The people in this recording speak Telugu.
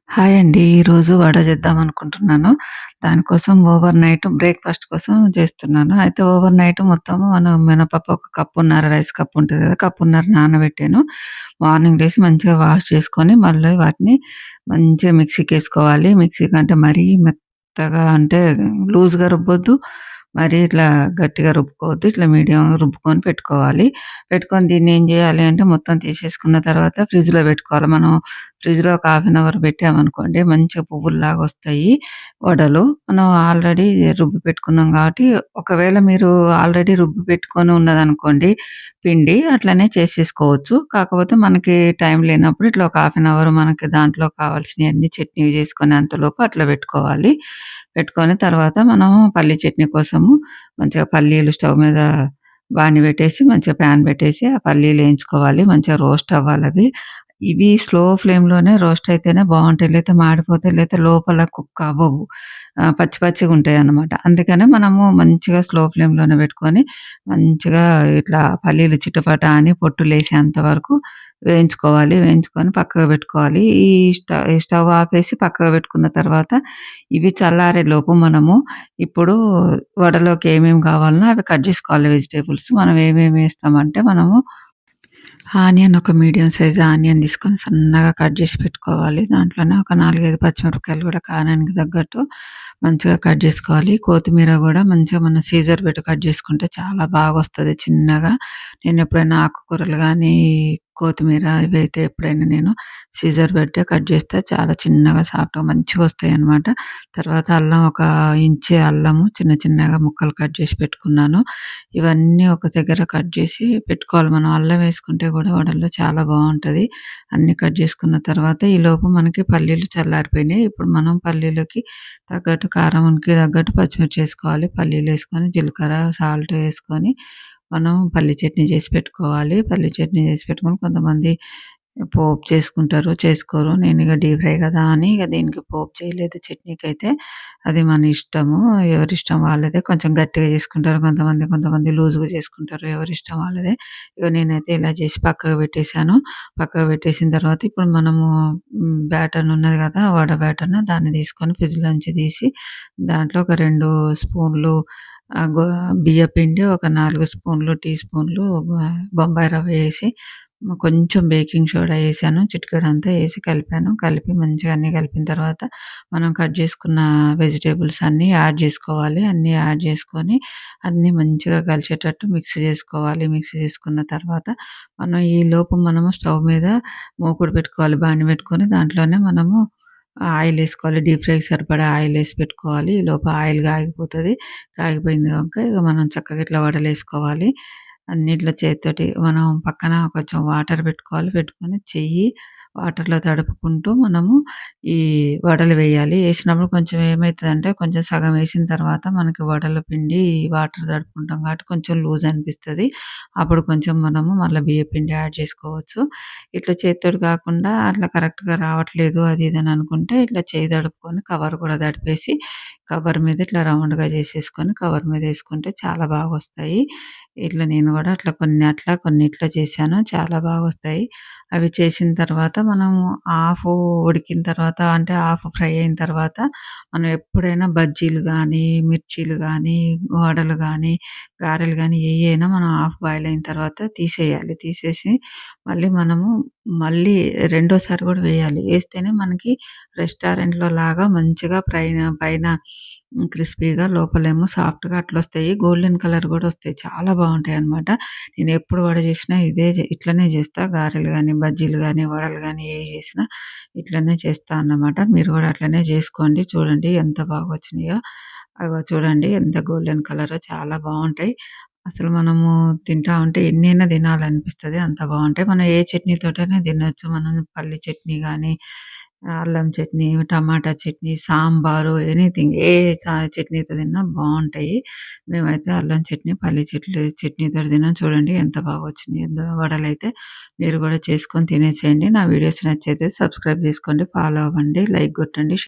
హాయ్ అండి. ఈరోజు వడ చేద్దామనుకుంటున్నాను. దానికోసం ఓవర్ నైట్ బ్రేక్‌ఫాస్ట్ కోసం చేస్తున్నాను. అయితే ఓవర్ నైట్ మొత్తం మనం మినపప్పు ఒక కప్పున్నర రైస్ కప్ ఉంటది కదా! కప్పున్నర నానబెట్టాను. మార్నింగ్ లేసి మంచిగా వాష్ చేసుకొని, మళ్ళీ వాటిని మంచిగా మిక్సీకేసుకోవాలి. మిక్సీకి అంటే మరీ మెత్తగా అంటే లూజ్‌గా రుబ్బొద్దు. మరీ ఇట్లా గట్టిగా రుబ్బుకోవద్దు. ఇట్లా మీడియంగా రుబ్బుకొని పెట్టుకోవాలి. పెట్టుకొని దీన్ని ఏం చేయాలి అంటే మొత్తం తీసేసుకున్న తర్వాత ఫ్రిడ్జ్‌లో పెట్టుకోవాలి. మనం ఫ్రిడ్జ్‌లో ఒక హాఫ్ అన్ అవర్ పెట్టామనుకోండి మంచిగా పువ్వుల్లాగా వస్తాయి వడలు. మనం ఆల్రెడీ రుబ్బి పెట్టుకున్నాం కాబట్టి ఒకవేళ మీరు ఆల్రెడీ రుబ్బి పెట్టుకొని ఉన్నదనుకోండి పిండి అట్లనే చేసేసుకోవచ్చు. కాకపోతే మనకి టైం లేనప్పుడు ఇట్లా ఒక హాఫ్ అన్ అవర్ మనకి దాంట్లో కావాల్సినయన్నీ చట్నీ చేసుకునేంతలోపు అట్లా పెట్టుకోవాలి. పెట్టుకొని తర్వాత మనం పల్లీ చట్నీ కోసము మంచిగా పల్లీలు స్టవ్ మీద బాండీ పెట్టేసి మంచిగా ప్యాన్ పెట్టేసి ఆ పల్లీలు వేయించుకోవాలి. మంచిగా రోస్ట్ అవ్వాలవి. ఇవి స్లో ఫ్లేమ్‌లోనే రోస్ట్ అయితేనే బావుంటాయి. లేతే మాడిపోతాయి. లేతే లోపల కుక్ అవ్వవు. పచ్చి పచ్చిగుంటాయన్నమాట. అందుకనే మనము మంచిగా స్లో ఫ్లేమ్‌లోనే పెట్టుకొని మంచిగా ఇట్లా పల్లీలు చిటపట అని పొట్టులేసేంత వరకు వేయించుకోవాలి. వేయించుకొని పక్కకు పెట్టుకోవాలి. ఈ స్టవ్ ఆపేసి పక్కకు పెట్టుకున్న తర్వాత ఇవి చల్లారేలోపు మనము ఇప్పుడు వడలోకి ఏమేమి కావాలనో అవి కట్ జేసుకోవాలి వెజిటబుల్స్. మనం ఏమేమి ఏస్తామంటే మనము ఆనియన్ ఒక మీడియం సైజ్ ఆనియన్ తీసుకొని సన్నగా కట్ జేసి పెట్టుకోవాలి. దాంట్లోనే ఒక 4, 5 పచ్చిమిరపకాయలు గూడా కారానికి తగ్గట్టు మంచిగా కట్ జేసుకోవాలి. కొత్తిమీర గూడా మంచిగా మనం సీజర్ పెట్టి కట్ జేసుకుంటే చాలా బాగొస్తది చిన్నగా. నేనెప్పుడైనా ఆకుకూరలు గానీ, కొత్తిమీర ఇవైతే ఎప్పుడైనా నేను సీజర్ పెట్టే కట్ జేస్తే చాలా చిన్నగా సాఫ్ట్‌గా మంచిగొస్తాయన్నమాట. తర్వాత అల్లం ఒక ఇంచె అల్లము చిన్న చిన్నగా ముక్కలు కట్ జేసి పెట్టుకున్నాను. ఇవన్నీ ఒక దగ్గర కట్ జేసి పెట్టుకోవాలి. మనం అల్లం వేసుకుంటే గూడా వడల్లో చాలా బావుంటది. అన్నీ కట్ జేసుకున్న తర్వాత ఈలోపు మనకి పల్లీలు చల్లారిపోయినాయి. ఇప్పుడు మనం పల్లీలకి తగ్గట్టు కారంకి తగ్గట్టు పచ్చిమిర్చి ఏసుకోవాలి. పల్లీలేసుకొని, జీలకర్ర, సాల్ట్ ఏసుకొని మనం పల్లీ చట్నీ చేసి పెట్టుకోవాలి. పల్లీ చట్నీ చేసి పెట్టుకొని కొంతమంది పోపు చేసుకుంటారు, చేసుకోరు. నేనిగ డీప్ ఫ్రై గదా అని ఇగ దీనికి పోపు చేయలేదు చట్నీకైతే. అది మన ఇష్టము. ఎవరిష్టం వాళ్ళదే. కొంచెం గట్టిగా చేసుకుంటారు కొంతమంది, కొంతమంది లూజ్‌గా చేసుకుంటారు. ఎవరిష్టం వాళ్ళదే. ఇగ నేనైతే ఇలా చేసి పక్కకు పెట్టేసాను. పక్కకు పెట్టేసిన తర్వాత ఇప్పుడు మనము బ్యాటర్న్ ఉన్నది గదా! వడ బ్యాటర్న్ దాన్ని తీసుకొని ఫ్రిడ్జ్‌లోంచి తీసి దాంట్లో ఒక 2 స్పూన్లు ఆహ్, గో బియ్యపిండి, ఒక 4 స్పూన్లు, టీ స్పూన్లు బొంబాయి రవ్వ ఏసి కొంచెం బేకింగ్ సోడా ఏసాను. చిటికెడంతా ఏసి కలిపాను. కలిపి మంచిగా అన్నీ కలిపిన తర్వాత మనం కట్ చేసుకున్న వెజిటబుల్స్ అన్నీ యాడ్ జేసుకోవాలి. అన్నీ యాడ్ జేసుకొని అన్నీ మంచిగా కలిసేటట్టు మిక్స్ జేసుకోవాలి. మిక్స్ చేసుకున్న తర్వాత మనం ఈలోపు మనము స్టవ్ మీద మూకుడు పెట్టుకోవాలి. బాండీ పెట్టుకొని దాంట్లోనే మనము ఆయిలేసుకోవాలి. డీప్ ఫ్రైకి సరిపడా ఆయిలేసి పెట్టుకోవాలి. ఈలోపు ఆయిల్ కాగిపోతది. కాగిపోయింది గనుక ఇగ మనం చక్కగా ఇట్లా వడలేసుకోవాలి. అన్నీ ఇట్లా చేత్తోటి మనం పక్కన కొంచెం వాటర్ పెట్టుకోవాలి. పెట్టుకొని చెయ్యి వాటర్‌లో తడుపుకుంటూ మనము ఈ వడలు వేయాలి. ఏసినప్పుడు కొంచెం ఏమైతదంటే కొంచెం సగం ఏసిన తర్వాత మనకి వడల పిండి వాటర్ తడుపుకుంటాం కాబట్టి కొంచెం లూజ్ అనిపిస్తది. అప్పుడు కొంచెం మనము మళ్ళా బియ్యపిండి యాడ్ చేసుకోవచ్చు. ఇట్లా చేత్తోటి కాకుండా అట్లా కరెక్ట్‌గా రావట్లేదు అది ఇది అని అనుకుంటే ఇట్లా చెయ్యి తడుపుకొని కవర్ కూడా తడిపేసి కవర్ మీద ఇట్లా రౌండ్‌గా చేసేసుకొని కవర్ మీద ఏసుకుంటే చాలా బాగొస్తాయి. ఇట్లా నేను గూడా అట్లా కొన్ని అట్లా, కొన్ని ఇట్లా చేశాను. చాలా బాగొస్తాయి. అవి చేసిన తర్వాత మనము హాఫు ఉడికిన తర్వాత అంటే హాఫ్ ఫ్రై అయిన తర్వాత మనం ఎప్పుడైనా బజ్జీలు గానీ, మిర్చీలు గానీ, వడలు గానీ, గారెలు గానీ ఏయైనా మనం హాఫ్ బాయిల్ అయిన తర్వాత తీసేయాలి. తీసేసి మళ్ళీ మనము మళ్ళీ రెండోసారి గూడా వేయాలి. ఏస్తేనే మనకి రెస్టారెంట్‌లో లాగా మంచిగా పైన క్రిస్పీగా లోపలేమో సాఫ్ట్‌గా అట్లొస్తాయి. గోల్డెన్ కలర్ గూడా ఒస్తాయి. చాలా బావుంటాయన్నమాట. నేనెప్పుడు వడ చేసినా ఇట్లనే చేస్తా. గారెలు గానీ, బజ్జీలు గానీ, వడలు గానీ ఏయి చేసినా ఇట్లనే చేస్తా అన్నమాట. మీరు గూడా అట్లనే జేసుకోండి. చూడండి ఎంత బాగొచ్చినాయో. అగో చూడండి ఎంత గోల్డెన్ కలరో చాలా బావుంటాయి. అసలు మనము తింటా ఉంటే ఎన్నైనా తినాలనిపిస్తది. అంత బావుంటాయి. మనం ఏ చట్నీతోటైనా తినొచ్చు. మనం పల్లి చట్నీ గానీ, అల్లం చట్నీ, టమాటా చట్నీ, సాంబారు ఎనీథింగ్ ఏ చట్నీతో తిన్నా బావుంటాయి. మేమైతే అల్లం చట్నీ, పల్లి చట్నీతోటి తిన్నాం. చూడండి ఎంత బాగా వచ్చినాయో వడలైతే. మీరు గూడా చేసుకొని తినేసేయండి. నా వీడియోస్ నచ్చితే సబ్స్క్రైబ్ జేసుకోండి. ఫాలో అవ్వండి. లైక్ గొట్టండి.